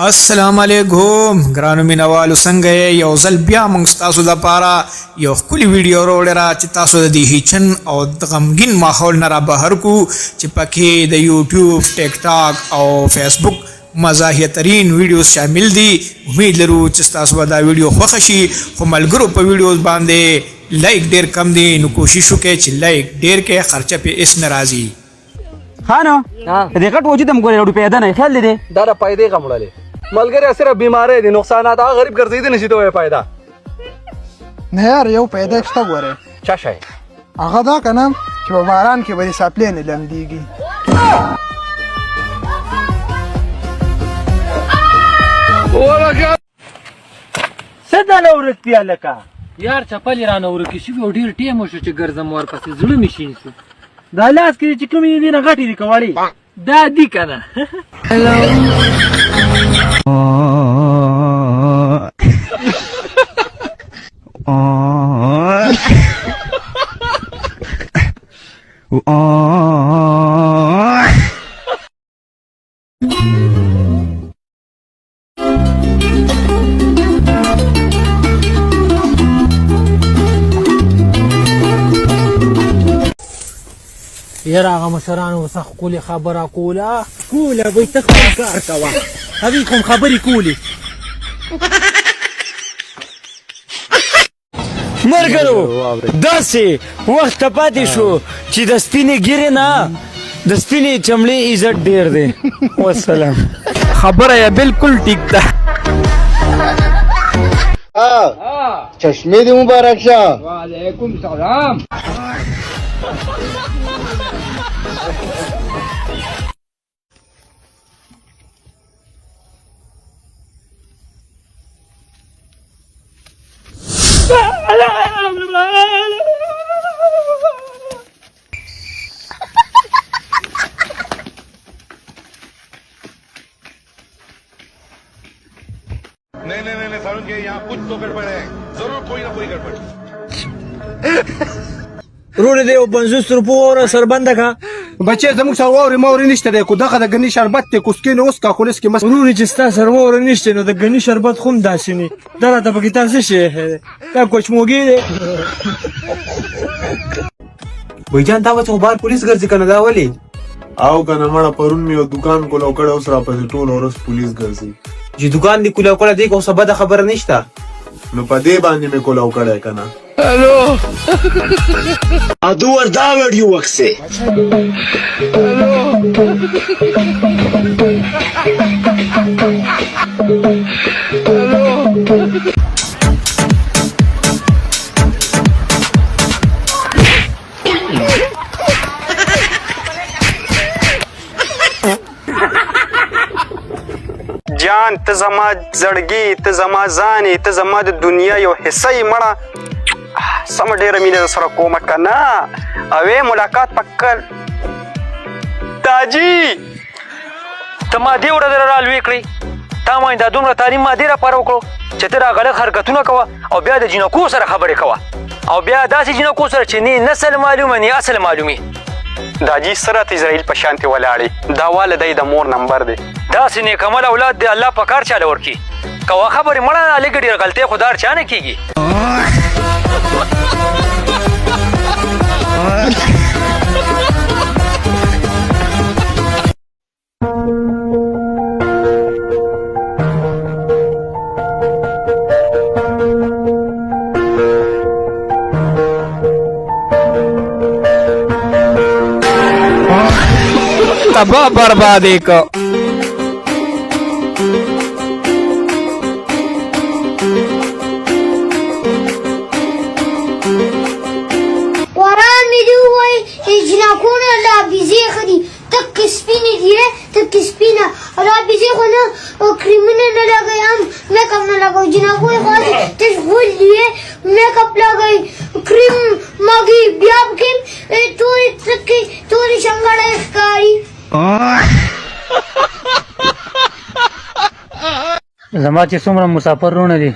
السلام علیکم ګرانو مینوالو څنګه یې یو ځل بیا موږ ستاسو دپاره یو ښکلي ویډیو راوړې را چې تاسو د دې هیچن او د غمګین ماحول نه را بهر کړو چې پکې د یوټیوب ټیک ټاک او فیسبوک مزاحیه ترین ویډیوز شامل دي. امید لرو چې ستاسو به دا ویډیو خوښه شي، خو ملګرو په ویډیوز باندې لایک ډېر کم دی، نو کوشش وکړئ چې لایک ډېر کړئ، خرچه پې هېڅ نه راځي. خانو دې غټ وجود هم ګورې روپۍ پیدا نه خیال دی دا د پیدې غم وړلې ملګری صرف بیماری دي، نقصانات هغه غریب ګرځېدی نشي ته وایې پیدا نه یار یو پیدا شته ګورې چا شی هغه دا که نه چې په باران کې به دې څپلۍ نه لمدېږي. څه دله ورکتیا لکه یار چپلې رانه ورکې شوي او ډېر ټیم وشو چې ګرځم ورپسې زړه مې شین شو. دا لاس کې چې کومې دي نه غټې دي که وړې دا دي که نه یاره هغه مشرانو ورڅخه ښکلې خبره کوله به یې ته خپل کار کوه، هغوی کوم خبرې کولې. ملګرو داسې وخت ته پاتې شو چې د سپینې ګیرې نه د سپینې چمړې عزت ډېر دی. والسلام. خبره یې بالکل ټیک ده. چشمه دی مبارک شه. وعلیکم سلام. नहीं सारुण के यहाँ कुछ तो गड़बड़ है, जरूर कोई ना कोई गड़बड़. وروڼه دی یو 50 روپو واوره سربنده که بچې زموږ سره واورې ماورې نشته دی، خو دغه د ګني شربت دی کوسکې نه اوس کاکولس کې مس وروڼه چې ستا سره واوره نشته نو د ګني شربت خو هم داسې نه دا راته پکې تا څه شی دا کوچموږي دی. وای جان تا به بار پولیس ګرځي که نه دا ولې او کنه مړه پرون مې یو دکان کولاو کړی، اوس راپسې ټول ورځ پولیس ګرځي. چې دکان دې کولاو کړی دی که اوس بده خبره نشته نو په دې باندې مې کولاو کړی که نه. Ador da vediu axe. جان ته زما زړګي، ته زما ځانې، ته زما د دنیا یو حصه یې مړه. سمه ډېره مینه در سره کومه که نه اوې ملاقات پکل. داجي ته ما دې ورځ را رالوی کړې، تا ما دا دومره تعلیم ما دې راپاره وکړو چې ته را غلط حرکتونه کوه او بیا د جینکو سره خبرې کوه او بیا داسې جینکو سره چې نه نسل معلومه نه اصل معلومي. داجي سره ته اسرائیل په شانتې ولاړې، دا والدی د مور نمبر دی. داسې نیکمل اولاد دی الله په کار چاله ورکړي. کوه خبرې مړه لږ ډېر غلطۍ خو دار چا نه کېږي. تباہ بربادی کو قرآن میں جو ہوئے جناکونا لا بیزی خدی تک سپینی دیئے تک سپینا لا بیزی خونا کریمنا نہ لگئی ہم میک اپ نہ لگو جناکوی خواہد تشغول دیئے میک اپ لگئی کریم مگی بیاب کن توری تکی توری شنگڑ اخکاری. زما چې څومره مسافر رونه دي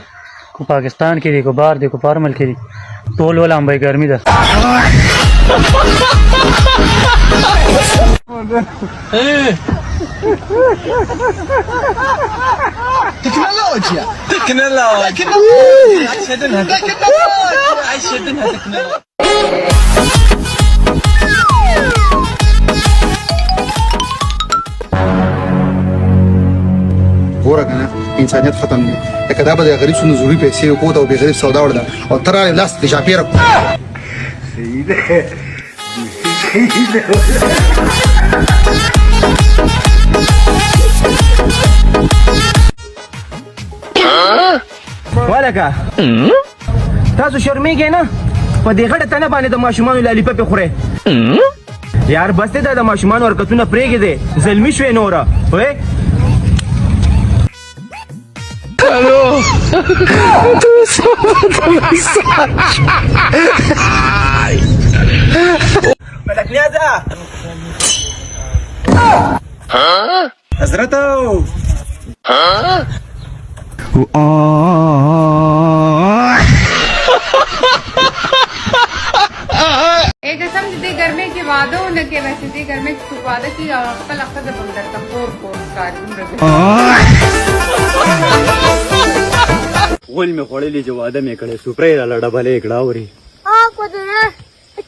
کو پاکستان کې دي کو بهر دي کو په ملک کې دي ټول ولا امبای ګرمي ده. ګوره کنه انسانیت ختم دی لکه دا به د غریب سونه ضروري پیسې وکړو او بې غریب سودا وړه او ته راغلې لاس دې چاپېره ولکه تاسو شرمېږئ نه په دې غټه تنه باندې د ماشومانو لالیپپې خورئ یار بس دی دا د ماشومانو حرکتونه پرېږدې زلمي شوې نوره وی ملک نیازه حضرت एक कसम दे घर में के वादो न के वैसे दे घर में वादा की अक्ल अक्ल बंदर का कोर غول می خوړلې چې واده مې کړې سپری را لړبلې کړه اوري को ना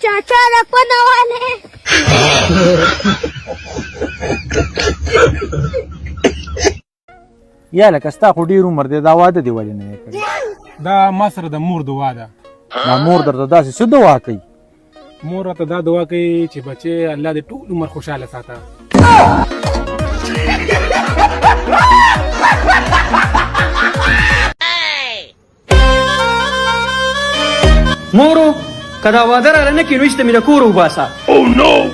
चाचा रपना वाले یا لکه ستا خو ډېر عمر دی دا واده دی ولې نه کړی دا ما سره د مور دعا ده دا مور درته داسې څه دعا کوي مور راته دا دعا کوي چې بچې الله دې ټول عمر خوشحاله ساته مورو کدا واده را نه کینو چې مې کور وباسا او نو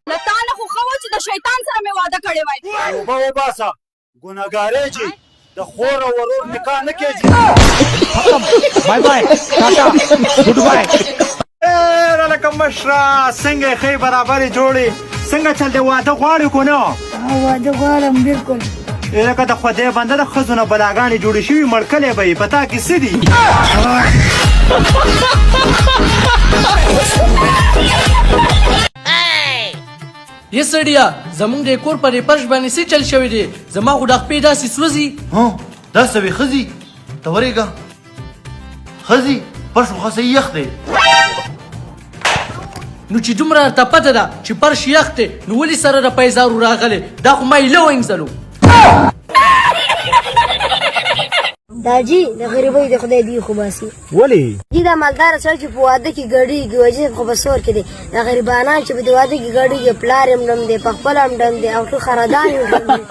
لتانه خو خو چې د شیطان سره مې واده کړی وای توبه وباسه ګناګارې چې د خور او ورور نکاح نه کېږي بای بای ټاټا ګډ بای لکه مشره څنګه ښې برابرې جوړې څنګه چل دی واده غواړې کو نه واده غواړم بالکل لکه د خدای بنده د ښځو نه بلاګانې جوړې شوي مړکلې به یې په تا کې څه دي یې سړیا زمونږ د کور په ریپرش باندې څه چل شوی دی زما خو ډاق پیدا سي سوځي ها دا څه وي ښځي ته ورېږه ښځي پرش خو خاصه یخ دی نو چې دومره ته پته ده چې پرش یخ دی نو ولې سره د پیزارو راغلی دا خو ما ایله وینځلو दाजी د غریبۍ د خدای دی خو باسي ولې دي دا مالدار سره چې په واده کې ګډېږي وجه خو په سور کې دی د غریبانان چې په دې واده کې ګډېږي پلار یې ډم دی په خپل هم ډم دی او ټول خردان یې ډم دی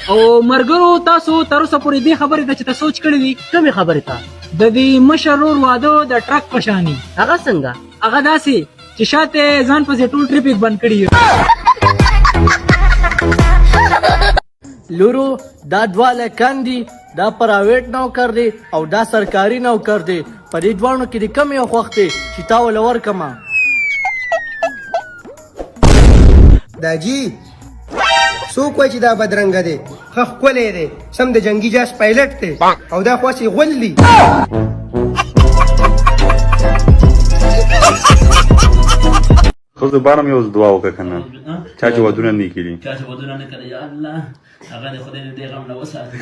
او مرګرو تاسو تر اوسه پورې دې خبرې ته چې ته سوچ کړی دي کومې خبرې ته د دې مشر ورور واده د ټرک په شاني هغه څنګه هغه داسې چې شاته ځان پسې ټول ټریفیک بند کړي لورو دا دواله کاندي دا پرایویټ نوکر دی او دا سرکاري نوکر دی په دې دوانو کې د کم یو خوښ دی چې تا ول ورکما दाजी څوک وایي چې دا بدرنګ دی ښه ښکلی دی سم د جنګي جاس پایلټ دی او دا خواسې غول دی خو بارم یو دعا وکړه کنه چا چې ودونه نه کړي چا چې ودونه نه کړي یا الله هغه د خدای دې غم نه وساتي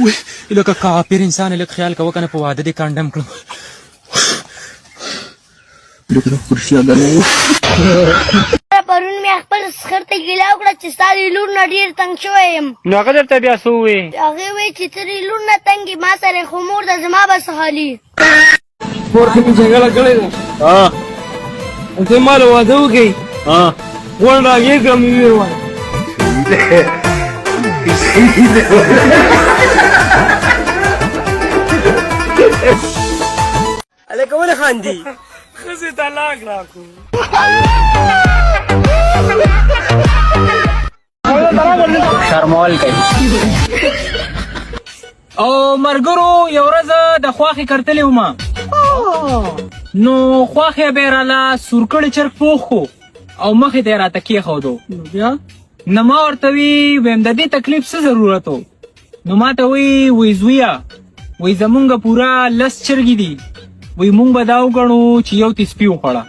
وی لکه کافر انسان لکه خیال کوه کنه په واده دې کاندم کړم پرون مې خپل سخر ته ګیله وکړه چې ستا د لور نه ډېر تنګ شوی یم نو هغه درته بیا څه ووې هغې وایي چې ته د لور نه تنګ یې ما سره خو مور ده زما به څه حالي کور کې مې جګړه کړې ده ته مال واده وکړې غوړ راګېږه مې ویې وایه अरे कौन खांदी खसे तलाक राखो شرمول کوي او مرګرو یو ورځ د خواخې کړتلې وم نو خواخې به راله سورکړی چرګ پوخ کو او مخې ته یې راته کېښودو بیا نه ما ورته ویم د دې تکلیف څه ضرورت و نو ما ته وی زویه وی زمونږ پوره 10 چرګې دي وی مونږ به دا وګڼو چې یو تی سپي وخوړه